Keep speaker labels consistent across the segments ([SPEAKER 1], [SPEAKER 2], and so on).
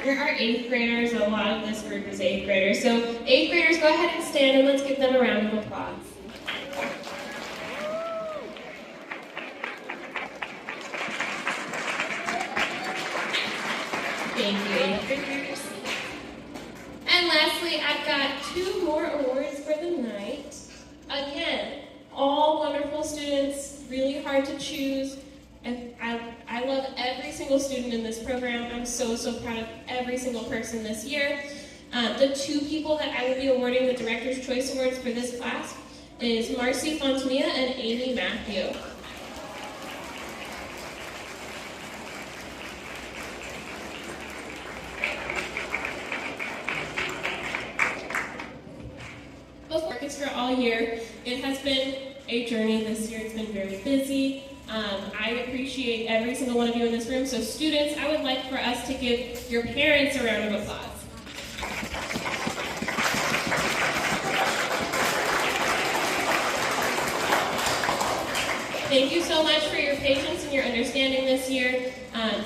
[SPEAKER 1] Here are 8th graders. A lot of this group is 8th graders. So 8th graders, go ahead and stand and let's give them a round of applause. Thank you, 8th graders. And lastly, I've got 2 more awards for the night. Again, all wonderful students, really hard to choose. And I love every single student in this program. I'm so proud of every single person this year. The 2 people that I will be awarding the Director's Choice Awards for this class is Marcy Fontamilla and Amy Matthew. Orchestra all year. It has been a journey this year. It's been very busy. I appreciate every single one of you in this room. So students, I would like for us to give your parents a round of applause. Thank you so much for your patience and your understanding this year.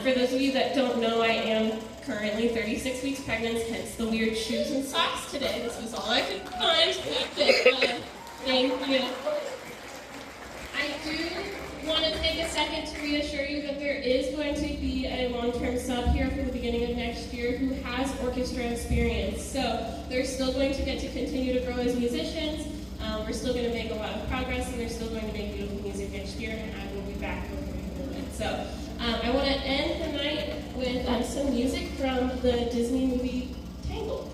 [SPEAKER 1] For those of you that don't know, I am currently 36 weeks pregnant, hence the weird shoes and socks today. This was all I could find. Thank you. I do want to take a second to reassure you that there is going to be a long-term sub here for the beginning of next year who has orchestra experience. So they're still going to get to continue to grow as musicians. We're still going to make a lot of progress, and they're still going to make beautiful music next year, and I will be back before you know it. So I want to end the night with some music from the Disney movie Tangled.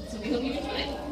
[SPEAKER 1] So we hope you enjoy it.